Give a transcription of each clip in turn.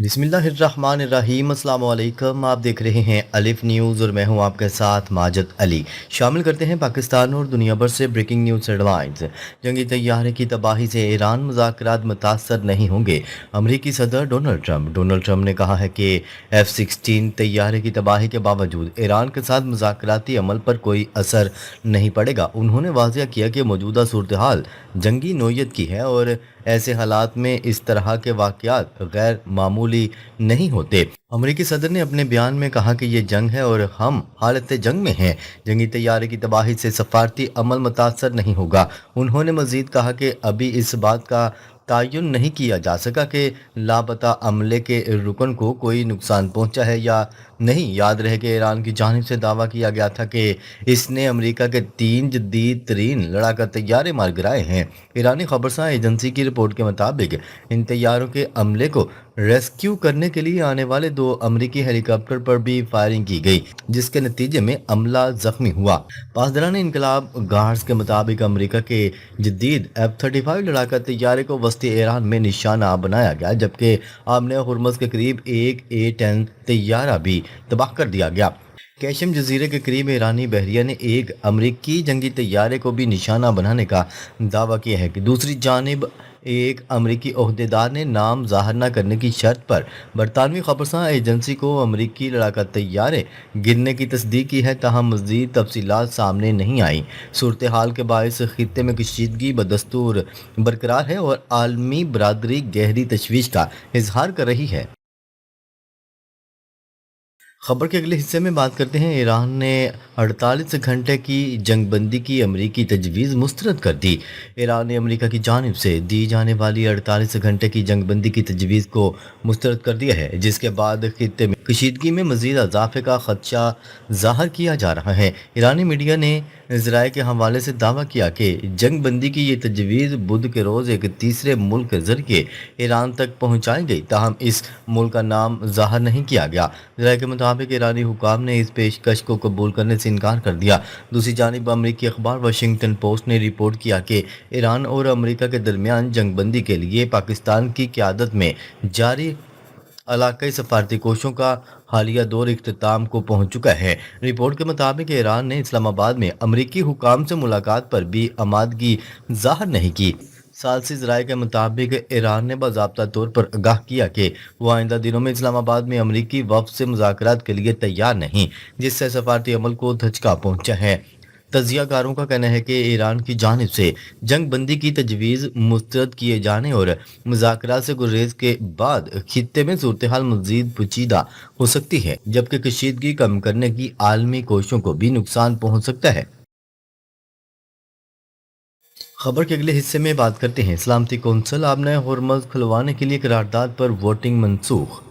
बिस्मिल्लाहिर्रहमानिर्रहीम। अस्सलाम वालेकुम। आप देख रहे हैं अलिफ न्यूज़ और मैं हूं आपके साथ माजिद अली। शामिल करते हैं पाकिस्तान और दुनिया भर से ब्रेकिंग न्यूज़ हेडलाइंस। जंगी तैयारे की तबाही से ईरान मुज़ाकरात मुतासर नहीं होंगे। अमरीकी सदर डोनाल्ड ट्रंप ने कहा है कि F-16 तैयारे की तबाही के बावजूद ईरान के साथ मुज़ाकराती अमल पर कोई असर नहीं पड़ेगा। उन्होंने वाज़िया किया कि मौजूदा सूरत हाल जंगी नोयत की है और ऐसे हालात में इस तरह के वाक़यात गैर मामूली नहीं होते। अमरीकी सदर ने अपने बयान में कहा कि ये जंग है और हम हालत जंग में हैं। जंगी तैयारे की तबाही से सफारती अमल मुतासर नहीं होगा। उन्होंने मज़ीद कहा कि अभी इस बात का तयन नहीं किया जा सका कि लापता अमले के रुकन को कोई नुकसान पहुंचा है या नहीं। याद रहे कि ईरान की जानिब से दावा किया गया था कि इसने अमेरिका के 3 जदीद तरीन लड़ाका तैयारे मार गिराए हैं। ईरानी खबरसां एजेंसी की रिपोर्ट के मुताबिक इन तैयारों के अमले को रेस्क्यू करने के लिए आने वाले 2 अमरीकी हेलीकॉप्टर पर भी फायरिंग की गई, जिसके नतीजे में अमला जख्मी हुआ। पासदारान इनकलाब गार्ड्स के मुताबिक अमेरिका के जदीद F-35 लड़ाका तैयारे को वस्ती ईरान में निशाना बनाया गया, जबकि आमने हुर्मुज़ के करीब एक A-10 तैयारा भी तबाह कर दिया गया। कैशम जजीरे के करीब ईरानी बहरिया ने एक अमरीकी जंगी तैयारे को भी निशाना बनाने का दावा किया है कि दूसरी जानिब एक अमरीकी ओहदेदार ने नाम ज़ाहिर न करने की शर्त पर बरतानवी खबरसां एजेंसी को अमरीकी लड़ाका तैयारे गिरने की तस्दीक की है, ताहम मज़ीद तफसीलात सामने नहीं आई। सूरत हाल के बायस खित्ते में कशीदगी बदस्तूर बरकरार है और आलमी बरादरी गहरी तशवीश का इजहार कर रही है। खबर के अगले हिस्से में बात करते हैं। ईरान ने 48 घंटे की जंगबंदी की अमरीकी तजवीज़ मुस्तरद कर दी। ईरान ने अमरीका की जानिब से दी जाने वाली 48 घंटे की जंगबंदी की तजवीज़ को मुस्तरद कर दिया है, जिसके बाद खित्ते में कशीदगी में मज़ीद इजाफे का खदशा ज़ाहिर किया जा रहा है। ईरानी मीडिया ने ज़राए के हवाले से दावा किया कि जंगबंदी की ये तजवीज़ बुध के रोज़ एक तीसरे मुल्क के ज़रिए ईरान तक पहुँचाई गई, ताहम इस मुल्क का नाम ज़ाहिर नहीं किया गया। ज़राए के मुताबिक ईरानी हुकाम ने इस पेशकश को कबूल करने से इनकार कर दिया। दूसरी जानिब अमरीकी अखबार वाशिंगटन पोस्ट ने रिपोर्ट किया कि ईरान और अमरीका के दरमियान जंगबंदी के लिए पाकिस्तान की क़यादत में जारी इलाकाई सफारती कोशों का हालिया दौर इख्तिताम को पहुंच चुका है। रिपोर्ट के मुताबिक ईरान ने इस्लामाबाद में अमरीकी हुकाम से मुलाकात पर भी आमादगी जाहिर नहीं की। सालसी ज़राए के मुताबिक ईरान ने बाज़ाब्ता तौर पर आगाह किया कि वो आइंदा दिनों में इस्लामाबाद में अमरीकी वफ़द से मुज़ाकरात के लिए तैयार नहीं, जिससे सफारती अमल को धचका पहुंचा है। तजियाकारों का कहना है कि ईरान की जानिब से जंग बंदी की तजवीज़ मुस्तरद किए जाने और मुज़ाकरात से गुरेज के बाद खित्ते में सूरत हाल मज़ीद पेचीदा हो सकती है, जबकि कशीदगी कम करने की आलमी कोशिशों को भी नुकसान पहुंच सकता है। खबर के अगले हिस्से में बात करते हैं। सलामती कौंसिल आबना हुर्मुज़ खुलवाने के लिए करारदाद पर वोटिंग मनसूख।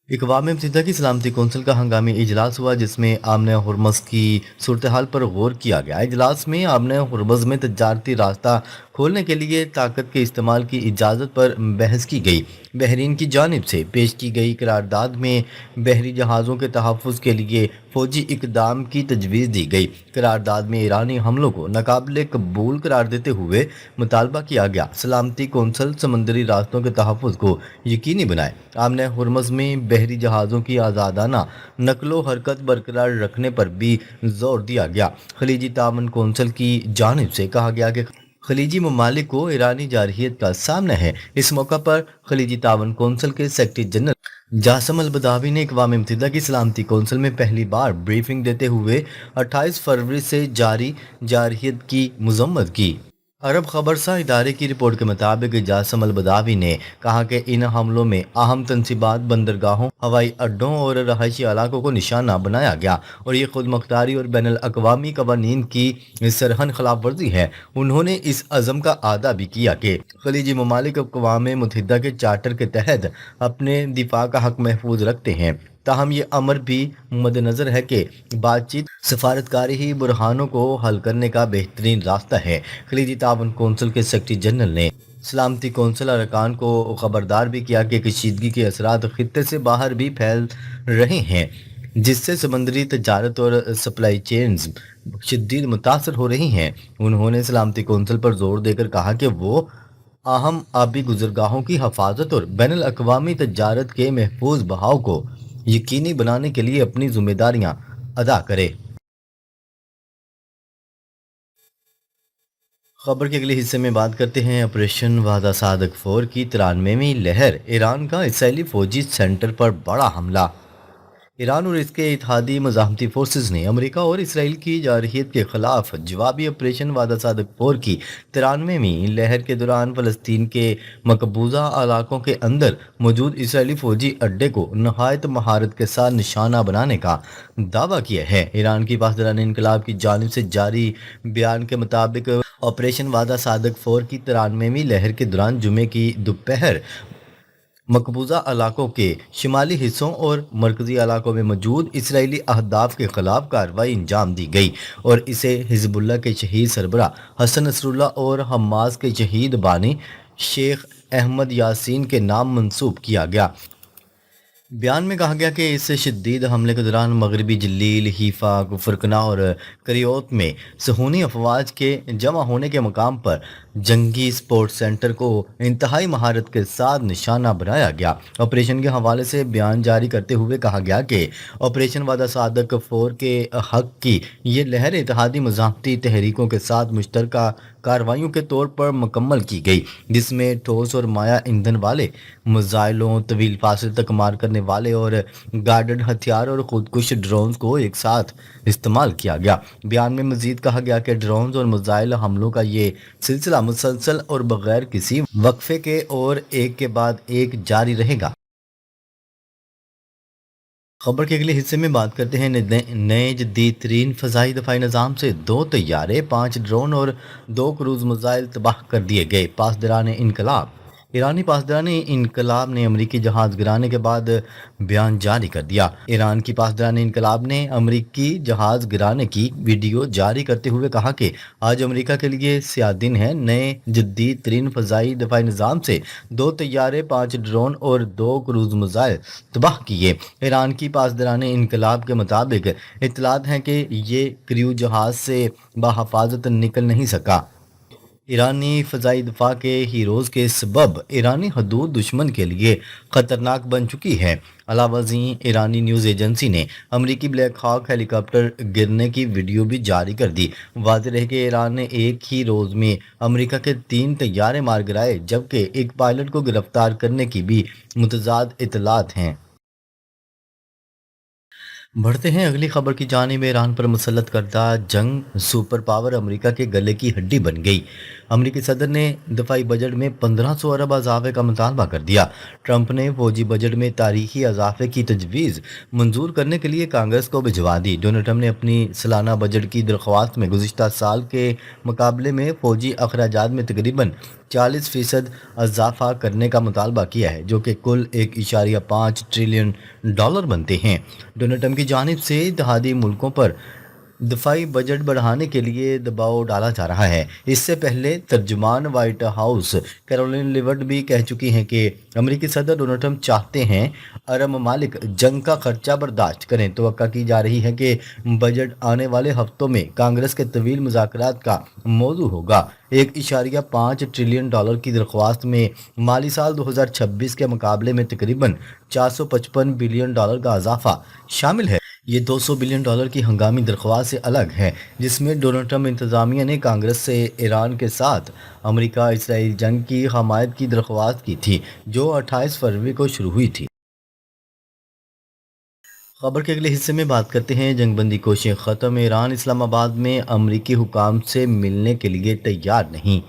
अक़वाम मुत्तहिदा की सलामती कौंसिल का हंगामी इजलास हुआ, जिसमें आमने हुर्मुज़ की सूरत हाल पर गौर किया गया। इजलास में आमने हुर्मुज़ में तजारती रास्ता खोलने के लिए ताकत के इस्तेमाल की इजाज़त पर बहस की गई। बहरीन की जानिब से पेश की गई करारदाद में बहरी जहाज़ों के तहफ़्फ़ुज़ के लिए फ़ौजी इक़दाम की तजवीज़ दी गई। करारदाद में ईरानी हमलों को नाकाबिले कबूल करार देते हुए मुतालबा किया गया सलामती कौंसिल समंदरी रास्तों के तहफ़्फ़ुज़ को यकीनी बनाए। आमने हुर्मुज़ में बहरी जहाज़ों की आज़ादाना नकलो हरकत बरकरार रखने पर भी जोर दिया गया। खलीजी तावन कौंसिल की जानिब से कहा गया कि खलीजी ममालिक को ईरानी जारहियत का सामना है। इस मौका पर खलीजी तावन कौंसिल के सेक्रेटरी जनरल जासम अल बदावी ने अक़वाम मुत्तहिदा की सलामती कौंसिल में पहली बार ब्रीफिंग देते हुए 28 फरवरी से जारी जारहियत की मज़म्मत की। अरब खबरसा इदारे की रिपोर्ट के मुताबिक जासम अल बदावी ने कहा कि इन हमलों में अहम तनसीबात, बंदरगाहों, हवाई अड्डों और रहायशी इलाकों को निशाना बनाया गया और ये खुद मुख्तारी और बैनुल अक़वामी कवानीन की सरहन खिलाफ वर्जी है। उन्होंने इस अज़म का आदा भी किया कि खलीजी ममालिक अक़वाम मुत्तहिदा के चार्टर के तहत अपने दिफा का हक महफूज रखते हैं। ताहम ये अमर भी मद्देनज़र है कि बातचीत सफारतकारी ही बुरहानों को हल करने का बेहतरीन रास्ता है। खलीजी तावन कौंसिल के सेक्रेटरी जनरल ने सलामती कौंसिल अरकान को खबरदार भी किया कि कशीदगी के असरात खित्ते से बाहर भी फैल रहे हैं, जिससे समंदरी तजारत और सप्लाई चेन्स शदीद मुतासर हो रही हैं। उन्होंने सलामती कौंसिल पर जोर देकर कहा कि वो अहम आबी गुजरगाहों की हिफाजत और बैन अल-अक़वामी तजारत के महफूज बहाव को यकीनी बनाने के लिए अपनी जिम्मेदारियां अदा करे। खबर के अगले हिस्से में बात करते हैं ऑपरेशन वादा सादक 4 की 93वीं लहर, ईरान का इसराइली फौजी सेंटर पर बड़ा हमला। ईरान और इसके इत्तेहादी मज़ाहमती फोर्सेस ने अमेरिका और इसराइल की जारहियत के खिलाफ जवाबी ऑपरेशन वादा सादक 4 की 93वीं लहर के दौरान फ़लस्तीन के मकबूजा इलाकों के अंदर मौजूद इसराइली फौजी अड्डे को नहायत महारत के साथ निशाना बनाने का दावा किया है। ईरान की पासदारान इनकलाब की जानिब से जारी बयान के मुताबिक ऑपरेशन वादा सादक 4 की 93वीं लहर के दौरान जुमे की दोपहर मकबूजा इलाकों के शिमाली हिस्सों और मरकजी इलाकों में मौजूद इसराइली अहदाफ के खिलाफ कार्रवाई अंजाम दी गई और इसे हिजबुल्लाह के शहीद सरबरा हसन नसरुल्लाह और हमास के शहीद बानी शेख अहमद यासीन के नाम मंसूब किया गया। बयान में कहा गया कि इस शदीद हमले के दौरान मगरबी जलील, हीफा, गुफरकना और करियोत में सहूनी अफवाज के जमा होने के मकाम पर जंगी स्पोर्ट्स सेंटर को इंतहाई महारत के साथ निशाना बनाया गया। ऑपरेशन के हवाले से बयान जारी करते हुए कहा गया कि ऑपरेशन वादा सादक 4 के हक की ये लहर इत्तेहादी मज़ाहमती तहरीकों के साथ मुश्तरका कार्रवाइयों के तौर पर मुकम्मल की गई, जिसमें ठोस और माया ईंधन वाले मिसाइलों, तवील फासिल तक मार करने वाले और गार्डेड हथियार और खुदकुश ड्रोन्स को एक साथ इस्तेमाल किया गया। बयान में मजीद कहा गया कि ड्रोन्स और मिसाइल हमलों का ये सिलसिला मुसलसल और बगैर किसी वक्फे के और एक के बाद एक जारी रहेगा। खबर के अगले हिस्से में बात करते हैं नए जदीद तरीन फ़ज़ाई दफ़ाई निज़ाम से 2 तैयारे, 5 ड्रोन और 2 क्रूज़ मिसाइल तबाह कर दिए गए। पासदारान इनकलाब ईरानी पासदारान इनकलाब ने अमरीकी जहाज़ गिराने के बाद बयान जारी कर दिया। ईरान की पासदारान इनकलाब ने अमरीकी जहाज़ गिराने की वीडियो जारी करते हुए कहा कि आज अमरीका के लिए स्याह दिन है। नए जदीद तरीन फ़ज़ाई दफ़ाई निज़ाम से 2 तैयारे, 5 ड्रोन और 2 क्रूज़ मिसाइल तबाह किए। ईरान की पासदारान इनकलाब के मुताबिक इत्तलात हैं कि ये क्रू जहाज़ से बहफाजत निकल नहीं सका। ईरानी फ़ज़ाई दफ़ा के हीरोज़ के सबब ईरानी हदूद दुश्मन के लिए ख़तरनाक बन चुकी है। अलावज़ी ईरानी न्यूज़ एजेंसी ने अमरीकी ब्लैक हॉक हेलीकॉप्टर गिरने की वीडियो भी जारी कर दी। वाज़ेह है कि ईरान ने एक ही रोज़ में अमरीका के 3 तैयारे मार गिराए, जबकि एक पायलट को गिरफ्तार करने की भी मुतज़ाद इत्तलात हैं। बढ़ते हैं अगली खबर की जानिब। ईरान पर मुसल्लत करदा जंग सुपर पावर अमेरिका के गले की हड्डी बन गई। अमेरिकी सदर ने दफाई बजट में 1500 अरब इजाफे का मुतालबा कर दिया। ट्रंप ने फौजी बजट में तारीखी इजाफे की तजवीज़ मंजूर करने के लिए कांग्रेस को भिजवा दी। डोनाल्ड ट्रंप ने अपनी सालाना बजट की दरख्वास्त में गुज़िश्ता साल के मुकाबले में फौजी अखराजात में तकरीबन 40% इजाफा करने का मुतालबा किया है, जो कि कुल 1.5 ट्रिलियन डॉलर बनते हैं। डोनाल्ड ट्रंप की जानिब से इत्तेहादी मुल्कों पर दफाई बजट बढ़ाने के लिए दबाव डाला जा रहा है। इससे पहले तर्जुमान वाइट हाउस कैरोलिन लिवर्ट भी कह चुकी हैं कि अमेरिकी सदर डोनाल्ड ट्रंप चाहते हैं अरब ममालिक जंग का खर्चा बर्दाश्त करें। तवक्का की जा रही है कि बजट आने वाले हफ्तों में कांग्रेस के तवील मुज़ाकरात का मौजू होगा। 1.5 ट्रिलियन डॉलर की दरख्वास्त में माली साल 2026 के मुकाबले में तकरीबन 455 बिलियन डॉलर का इजाफा शामिल है। ये 200 बिलियन डॉलर की हंगामी दरख्वास्त से अलग है, जिसमें डोनाल्ड ट्रंप इंतज़ामिया ने कांग्रेस से ईरान के साथ अमेरिका इसराइल जंग की हमायत की दरख्वास्त की थी, जो 28 फरवरी को शुरू हुई थी। खबर के अगले हिस्से में बात करते हैं जंगबंदी कोशिशें ख़त्म, ईरान इस्लामाबाद में अमरीकी हुकाम से मिलने के लिए तैयार नहीं।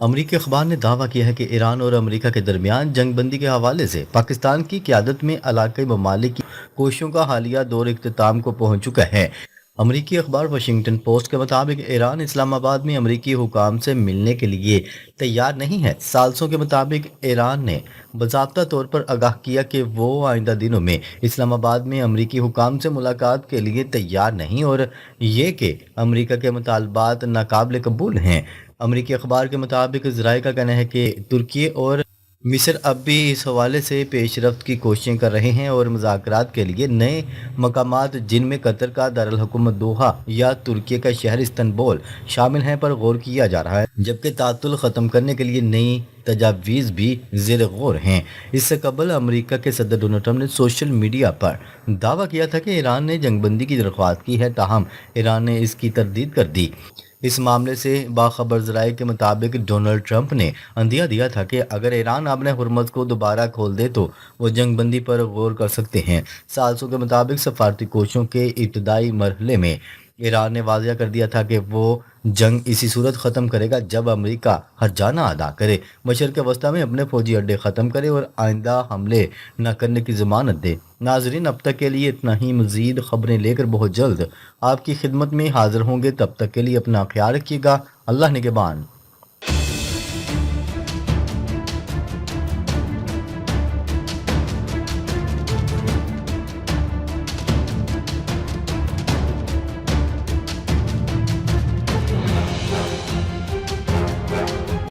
अमरीकी अखबार ने दावा किया है कि ईरान और अमरीका के दरमियान जंगबंदी के हवाले से पाकिस्तान की क़यादत में इलाक़ाई ममालिक की कोशिशों का हालिया दौर इख्तिताम को पहुँच चुका है। अमरीकी अखबार वाशिंगटन पोस्ट के मुताबिक ईरान इस्लामाबाद में अमरीकी हुकाम से मिलने के लिए तैयार नहीं है। साल्सों के मुताबिक ईरान ने बाज़ाब्ता तौर पर आगाह किया कि वो आइंदा दिनों में इस्लामाबाद में अमरीकी हुकाम से मुलाकात के लिए तैयार नहीं और ये कि अमरीका के मुतालबात नाकाबिल कबूल हैं। अमरीकी अखबार के मुताबिक इजराइल का कहना है कि तुर्की और مصر اب بھی اس حوالے سے پیش رفت کی کوششیں کر رہے ہیں اور مذاکرات کے لیے نئے مقامات جن میں قطر کا دارالحکومت دوحہ یا ترکی کا شہر استنبول شامل ہیں پر غور کیا جا رہا ہے، جبکہ تعطل ختم کرنے کے لیے نئی تجاویز بھی زیر غور ہیں۔ اس سے قبل امریکہ کے صدر ڈونلڈ ٹرمپ نے سوشل میڈیا پر دعویٰ کیا تھا کہ ایران نے جنگ بندی کی درخواست کی ہے، تاہم ایران نے اس کی تردید کر دی۔ اس معاملے سے باخبر ذرائع کے مطابق ڈونلڈ ٹرمپ نے عندیہ دیا تھا کہ اگر ایران اپنے حرمت کو دوبارہ کھول دے تو وہ جنگ بندی پر غور کر سکتے ہیں۔ سازشوں کے مطابق سفارتی کوششوں کے ابتدائی مرحلے میں ایران نے واضح کر دیا تھا کہ وہ جنگ اسی صورت ختم کرے گا جب امریکہ ہرجانہ ادا کرے، مشرق وسطیٰ میں اپنے فوجی اڈے ختم کرے اور آئندہ حملے نہ کرنے کی ضمانت دے۔ ناظرین، اب تک کے لیے اتنا ہی۔ مزید خبریں لے کر بہت جلد آپ کی خدمت میں حاضر ہوں گے، تب تک کے لیے اپنا خیال رکھیے گا۔ اللہ نگہبان۔